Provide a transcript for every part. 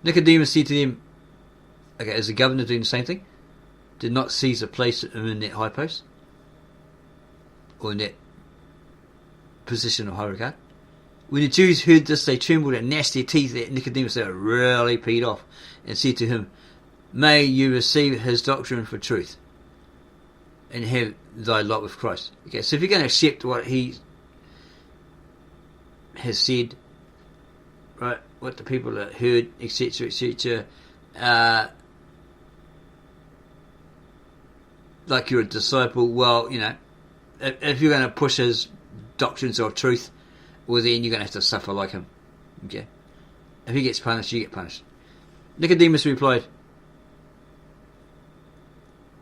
Nicodemus said to them, okay, is the governor doing the same thing? Did not Caesar place him in that high post? Or in that position of high regard? When the Jews heard this, they trembled and gnashed their teeth at Nicodemus. They were really peed off, and said to him, may you receive his doctrine for truth, and have thy lot with Christ. Okay, so if you're going to accept what he has said, right, what the people have heard, etc., etc., like you're a disciple, well, you know, if you're going to push his doctrines of truth, well, then you're going to have to suffer like him. Okay? If he gets punished, you get punished. Nicodemus replied,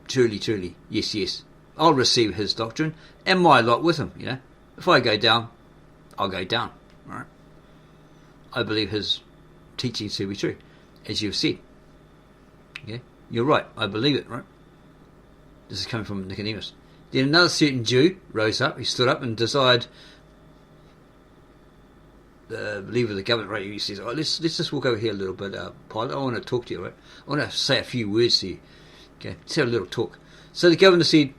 truly, truly, yes, yes, I'll receive his doctrine and my lot with him, you know. If I go down, I'll go down, right? I believe his teachings to be true, as you've said. Okay? You're right, I believe it, right? This is coming from Nicodemus. Then another certain Jew rose up, he stood up and desired the leader of the government, right? He says, oh, let's just walk over here a little bit, Pilate. I want to talk to you, right? I want to say a few words to you. Okay, let's have a little talk. So the governor said,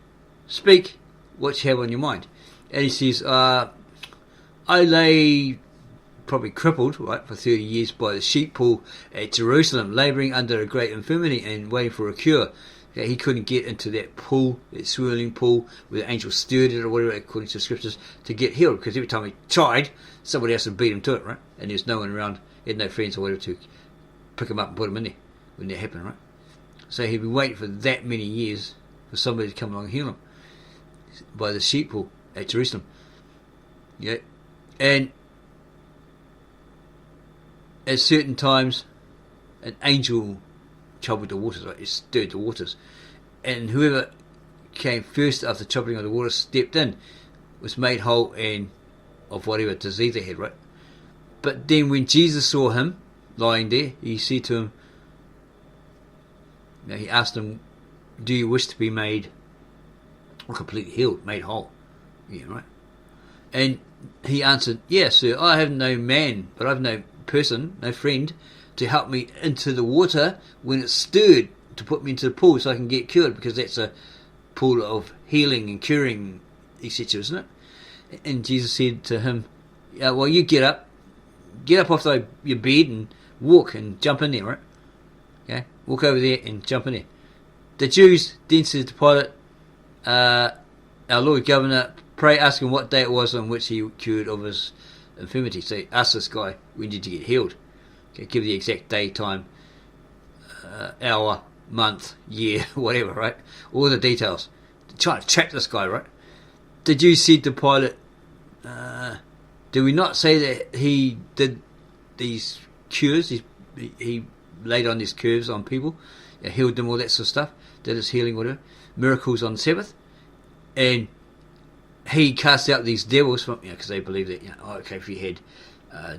speak what you have on your mind. And he says, I lay probably crippled, right, for 30 years by the sheep pool at Jerusalem, labouring under a great infirmity and waiting for a cure. Okay, he couldn't get into that pool, that swirling pool, where the angel stirred it or whatever, according to the scriptures, to get healed. Because every time he tried, somebody else would beat him to it, right? And there's no one around, he had no friends or whatever to pick him up and put him in there when that happened, right? So he'd been waiting for that many years for somebody to come along and heal him by the sheep pool at Jerusalem. Yeah. And at certain times, an angel troubled the waters, right? It stirred the waters. And whoever came first after troubling of the waters stepped in, was made whole and of whatever disease they had, right? But then when Jesus saw him lying there, he said to him, he asked him, do you wish to be made completely healed, made whole? Yeah, right? And he answered, yes, sir, I have no man, but I have no person, no friend, to help me into the water when it's stirred, to put me into the pool so I can get cured, because that's a pool of healing and curing, etc., isn't it? And Jesus said to him, well, you get up off your bed and walk and jump in there, right? Okay, walk over there and jump in there. The Jews then said to Pilate, our Lord Governor, pray ask him what day it was on which he cured of his infirmity. So ask this guy, when did you get healed? Okay, give the exact day, time, hour, month, year, whatever, right? All the details. Trying to trap this guy, right? The Jews said to Pilate, do we not say that he did these cures? He laid on these curves on people, healed them, all that sort of stuff, did his healing, whatever, miracles on the Sabbath, and he cast out these devils from, because they believe that, okay, if you had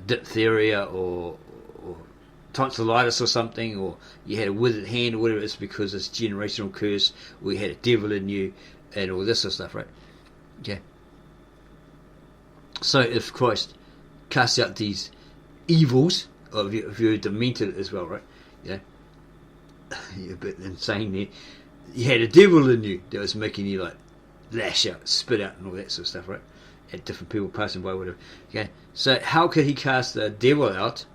diphtheria or tonsillitis or something, or you had a withered hand or whatever, it's because it's generational curse, or you had a devil in you, and all this sort of stuff, right? Okay. So if Christ casts out these evils, or if you're demented as well, right? Yeah. You're a bit insane there. You had a devil in you that was making you like lash out, spit out, and all that sort of stuff, right? At different people passing by, whatever. Okay. So how could he cast the devil out?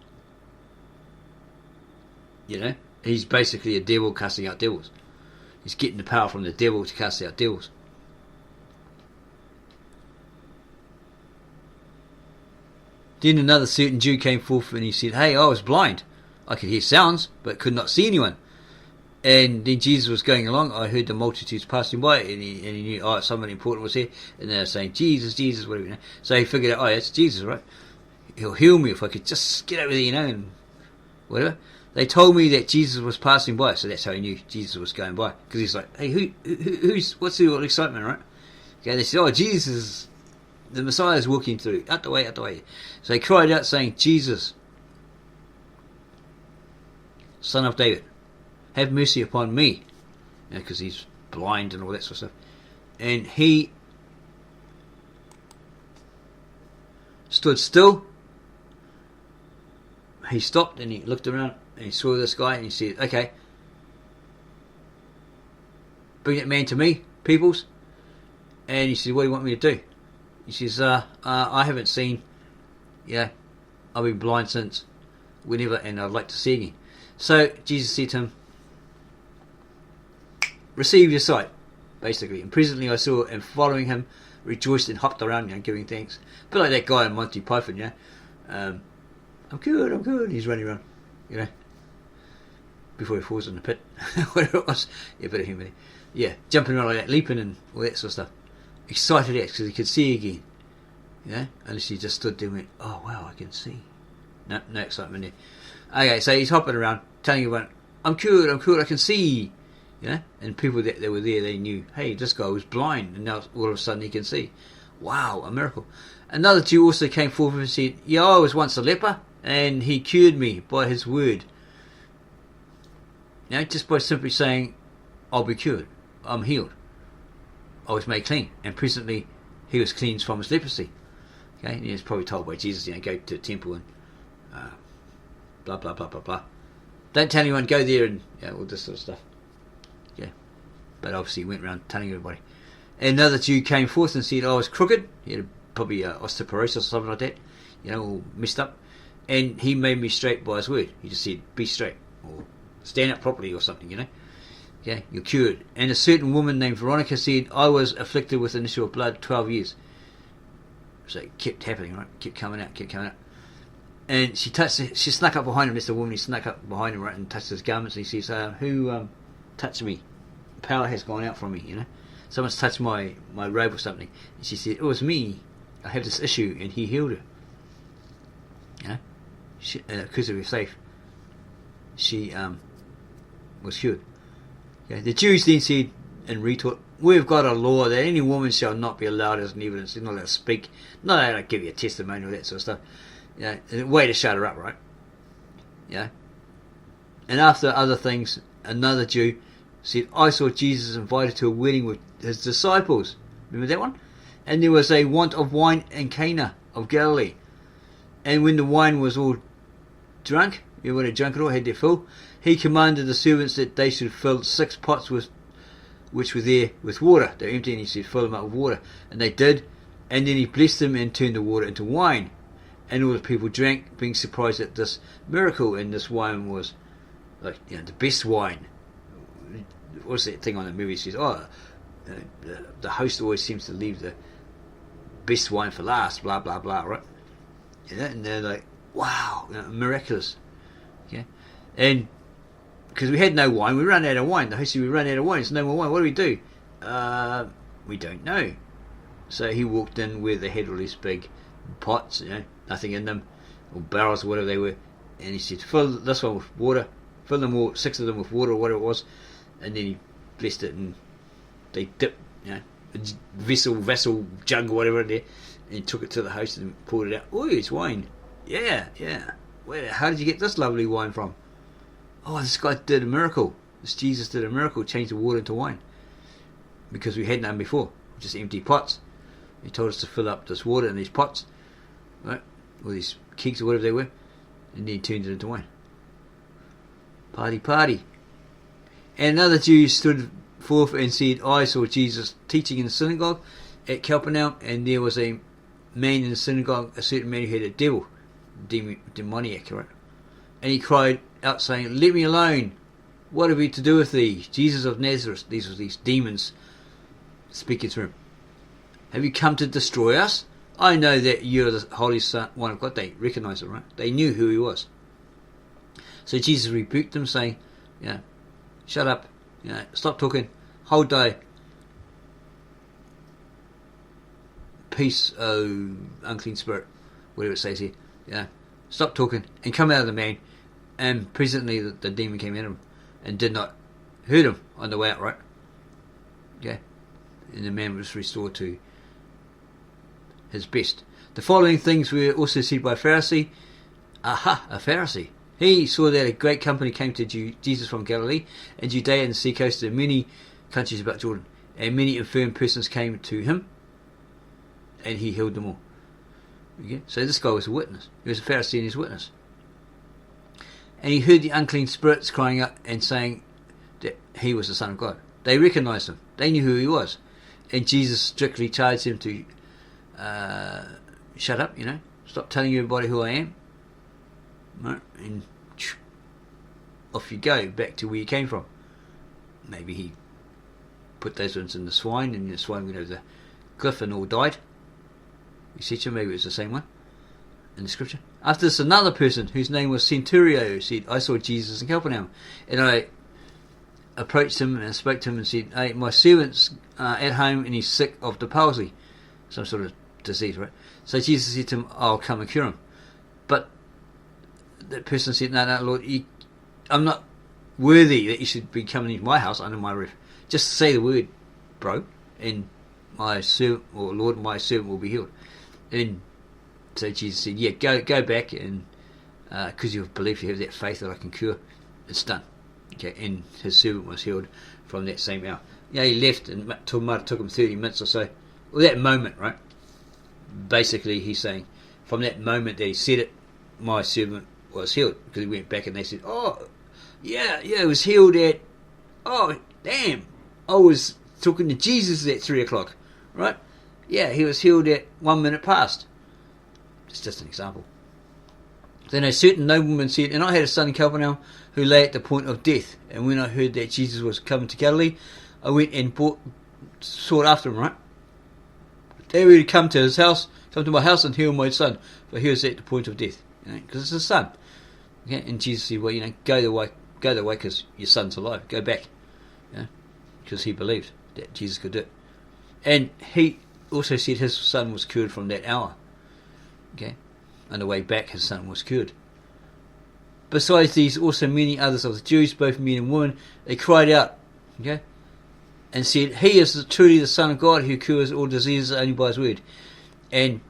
He's basically a devil casting out devils. He's getting the power from the devil to cast out devils. Then another certain Jew came forth and he said, hey, I was blind. I could hear sounds, but could not see anyone. And then Jesus was going along. I heard the multitudes passing by, and he knew, somebody important was here. And they were saying, Jesus, Jesus, whatever. So he figured out, it's Jesus, right? He'll heal me if I could just get over there, and whatever. They told me that Jesus was passing by, so that's how he knew Jesus was going by. Because he's like, hey, what's the excitement, right? Okay, they said, Jesus, the Messiah is walking through. Out the way, out the way. So they cried out saying, Jesus, Son of David, have mercy upon me. Because he's blind and all that sort of stuff. And he stood still, he stopped and he looked around and he saw this guy and he said, okay, bring that man to me, peoples. And he said, what do you want me to do? He says, I haven't seen, I've been blind since whenever, and I'd like to see again. So Jesus said to him, receive your sight, basically. And presently I saw, and following him, rejoiced and hopped around, giving thanks. A bit like that guy in Monty Python, I'm good. He's running around, before he falls in the pit, whatever it was. Yeah, a bit of humor. Yeah, jumping around like that, leaping and all that sort of stuff. Excited because he could see again. Unless he just stood there and went, oh wow, I can see. No excitement there. Okay, so he's hopping around, telling everyone, I'm cured, I can see. And people that were there, they knew, hey, this guy was blind, and now all of a sudden he can see. Wow, a miracle. Another Jew also came forth and said, I was once a leper, and he cured me by his word. Just by simply saying, I'll be cured, I'm healed, I was made clean, and presently he was cleansed from his leprosy. Okay, and he was probably told by Jesus, go to the temple and blah blah blah blah blah. Don't tell anyone, go there and all this sort of stuff. But obviously he went around telling everybody. And another Jew came forth and said, I was crooked. He had probably osteoporosis or something like that, all messed up. And he made me straight by his word. He just said, be straight, or stand up properly or something, Okay, you're cured. And a certain woman named Veronica said, I was afflicted with an issue of blood 12 years. So it kept happening, right? Kept coming out. And she snuck up behind him. That's the woman. He snuck up behind him, right, and touched his garments. And he says, who touched me? Power has gone out from me, Someone's touched my robe or something. And she said, it was me. I have this issue, and he healed her. Because of her faith, she was cured. The Jews then said and retort, we've got a law that any woman shall not be allowed as an evidence. They're not allowed to speak, not allowed to give you a testimony or that sort of stuff. A way to shut her up, right? And after other things, another Jew said, I saw Jesus invited to a wedding with his disciples. Remember that one? And there was a want of wine in Cana of Galilee. And when the wine was all drunk, when they drunk it all, had their fill, he commanded the servants that they should fill 6 pots which were there with water. They were empty, and he said, fill them up with water. And they did. And then he blessed them and turned the water into wine. And all the people drank, being surprised at this miracle. And this wine was like the best wine. What's that thing on the movie? Says, the host always seems to leave the best wine for last, blah blah blah, right? And they're like, wow, miraculous. And because we had no wine, we ran out of wine. The host said, we ran out of wine, there's no more wine. What do we do? We don't know. So he walked in where they had all these big pots, nothing in them, or barrels or whatever they were, and he said, fill this one with water, fill them all, 6 of them with water or whatever it was. And then he blessed it, and they dipped, a vessel, jug, or whatever in there, and he took it to the host and poured it out. Oh, it's wine. Yeah. How did you get this lovely wine from? Oh, this guy did a miracle. This Jesus did a miracle, changed the water into wine. Because we had none before, just empty pots. He told us to fill up this water in these pots, right, or these kegs or whatever they were, and then he turned it into wine. Party. And another Jew stood forth and said, I saw Jesus teaching in the synagogue at Capernaum, and there was a man in the synagogue, a certain man who had a devil, demoniac, right? And he cried out, saying, let me alone. What have we to do with thee, Jesus of Nazareth? These were these demons speaking to him. Have you come to destroy us? I know that you're the Holy Son, one of God. They recognized him, right? They knew who he was. So Jesus rebuked them, saying, shut up, stop talking, hold thy peace, O unclean spirit, whatever it says here. Stop talking and come out of the man. And presently the demon came out of him and did not hurt him on the way out, right? And the man was restored to his best. The following things were also said by a Pharisee. A Pharisee. He saw that a great company came to Jesus from Galilee and Judea and the sea coast and many countries about Jordan, and many infirm persons came to him, and he healed them all. So this guy was a witness. He was a Pharisee and his witness. And he heard the unclean spirits crying out and saying that he was the Son of God. They recognized him. They knew who he was. And Jesus strictly charged him to shut up, stop telling everybody who I am. Right? And off you go, back to where you came from. Maybe he put those ones in the swine, and the swine went over the cliff and all died. Etc. Maybe it was the same one in the scripture. After this, another person whose name was Centurio said, I saw Jesus in Capernaum, and I approached him and spoke to him and said, hey, my servant's at home and he's sick of the palsy, some sort of disease, right? So Jesus said to him, I'll come and cure him. But that person said, no, Lord, I'm not worthy that you should be coming into my house under my roof. Just say the word, bro, and my servant, or Lord, my servant will be healed. And so Jesus said, yeah, go back, and because you believe, you have that faith that I can cure, it's done. Okay, and his servant was healed from that same hour. He left, and it took him 30 minutes or so. Well, that moment, right? Basically, he's saying, from that moment that he said it, my servant was healed, because he went back and they said, oh, yeah, it was healed at, oh, damn, I was talking to Jesus at 3 o'clock, right? Yeah, he was healed at 1 minute past. It's just an example. Then a certain nobleman said, and I had a son in Capernaum who lay at the point of death. And when I heard that Jesus was coming to Galilee, I went and sought after him, right? They would come to his house, come to my house and heal my son, for he was at the point of death. Because it's his son. Okay? And Jesus said, well, go the way because your son's alive. Go back. Because he believed that Jesus could do it. And he also said his son was cured from that hour. Okay? On the way back, his son was cured. Besides these, also many others of the Jews, both men and women, they cried out, okay, and said, he is truly the Son of God who cures all diseases only by his word, and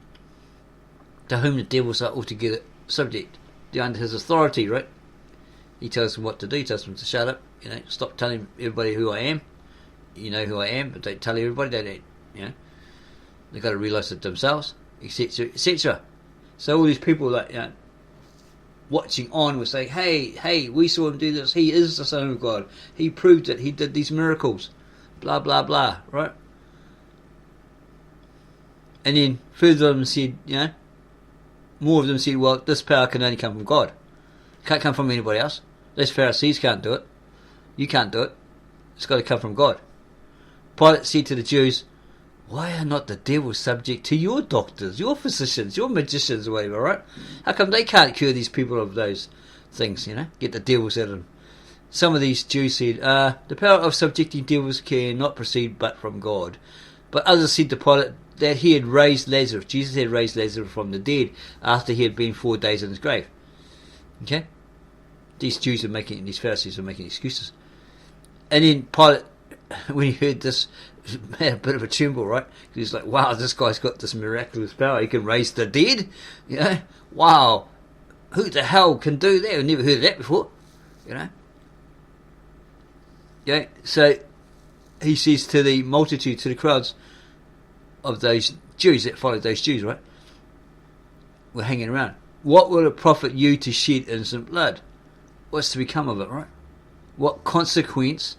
to whom the devils are altogether subject. They're under his authority, right? He tells them what to do, he tells them to shut up, stop telling everybody who I am. You know who I am, but don't tell everybody, they don't, they've got to realise it themselves, etc., etc. So all these people watching on will say, hey, we saw him do this, he is the Son of God, he proved it, he did these miracles, blah blah blah, right? And then further of them said, more of them said, well, this power can only come from God, can't come from anybody else. Those Pharisees can't do it, you can't do it, it's got to come from God. Pilate said to the Jews, why are not the devils subject to your doctors, your physicians, your magicians, or whatever, right? How come they can't cure these people of those things, get the devils out of them? Some of these Jews said, the power of subjecting devils cannot proceed but from God. But others said to Pilate that he had raised Lazarus. Jesus had raised Lazarus from the dead after he had been 4 days in his grave. Okay? These Pharisees are making excuses. And then Pilate, when he heard this, had a bit of a tremble, right? Because he's like, wow, this guy's got this miraculous power. He can raise the dead. Wow. Who the hell can do that? I've never heard of that before. So he says to the multitude, to the crowds of those Jews that followed those Jews, right? We're hanging around. What will it profit you to shed innocent blood? What's to become of it, right? What consequence,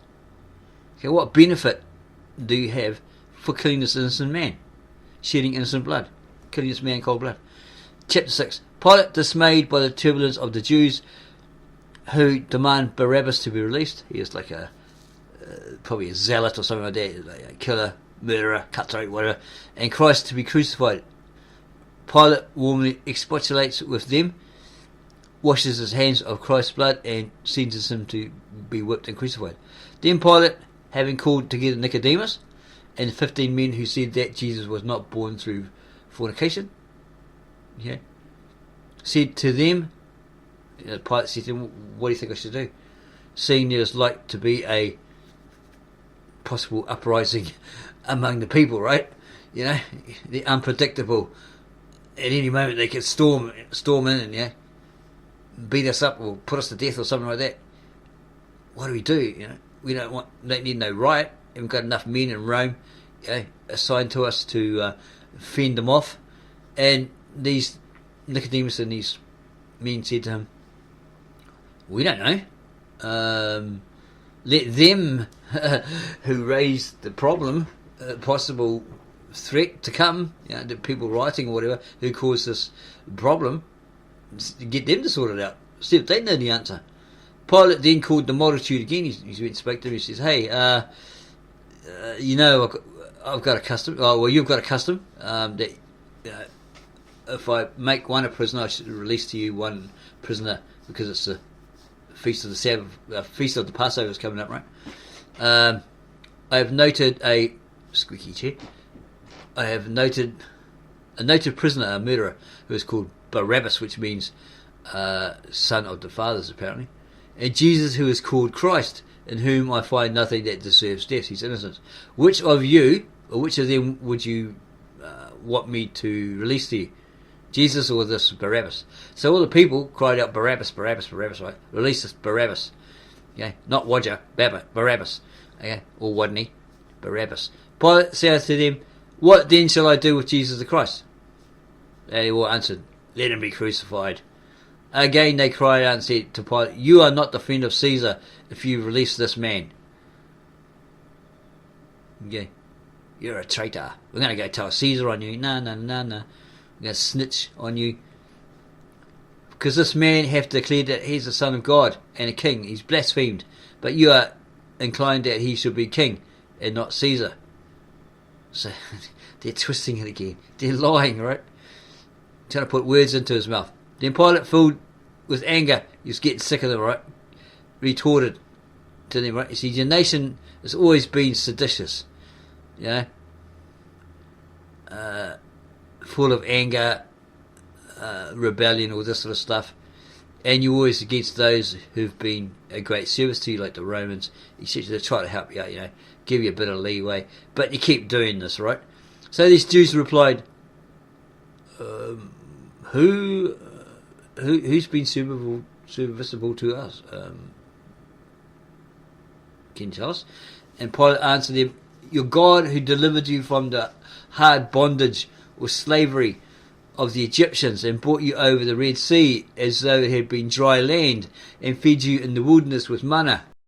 what benefit do you have for killing this innocent man? Shedding innocent blood. Killing this man in cold blood. Chapter 6. Pilate, dismayed by the turbulence of the Jews who demand Barabbas to be released. He is like probably a zealot or something like that, like a killer, murderer, cutthroat, whatever, and Christ to be crucified. Pilate warmly expostulates with them, washes his hands of Christ's blood, and sentences him to be whipped and crucified. Then Pilate, having called together Nicodemus and 15 men who said that Jesus was not born through fornication, said to them, Pilate said to them, what do you think I should do? Seeing there is like to be a possible uprising among the people, right? The unpredictable. At any moment they could storm in and beat us up or put us to death or something like that. What do we do? We don't need no riot. We've got enough men in Rome, assigned to us to fend them off. And these Nicodemus and these men said to him, We don't know. Let them who raised the problem, possible threat to come, the people writing or whatever, who caused this problem, get them to sort it out. See if they know the answer. Pilate then called the multitude again. He went and spoke to them. He says, hey, I've got a custom. Oh, well, you've got a custom that if I make one a prisoner, I should release to you one prisoner because it's the feast of the Sabbath, feast of the Passover is coming up, right? I have noted a squeaky chair. I have noted a noted prisoner, a murderer, who is called Barabbas, which means son of the fathers, apparently. And Jesus, who is called Christ, in whom I find nothing that deserves death. He's innocent. Which of you, or which of them would you want me to release to you? Jesus or this Barabbas? So all the people cried out, Barabbas, Barabbas, Barabbas, right? Release this Barabbas. Okay? Not Wadja, Barabbas. Okay? Or Wadney, Barabbas. Pilate said to them, what then shall I do with Jesus the Christ? They all answered, let him be crucified. Again they cried out and said to Pilate, you are not the friend of Caesar if you release this man. Okay. You're a traitor. We're going to go tell Caesar on you. No. We're going to snitch on you. Because this man hath declared that he's the Son of God and a king. He's blasphemed. But you are inclined that he should be king and not Caesar. So they're twisting it again. They're lying, right? Trying to put words into his mouth. Then Pilate, filled with anger, he was getting sick of them, right? Retorted to them, right? You see, your nation has always been seditious, full of anger, rebellion, all this sort of stuff. And you're always against those who've been a great service to you, like the Romans. Essentially, they try to help you out, give you a bit of leeway. But you keep doing this, right? So these Jews replied, who's been serviceable to us? Can you tell us? And Pilate answered them, your God who delivered you from the hard bondage or slavery of the Egyptians and brought you over the Red Sea as though it had been dry land and fed you in the wilderness with manna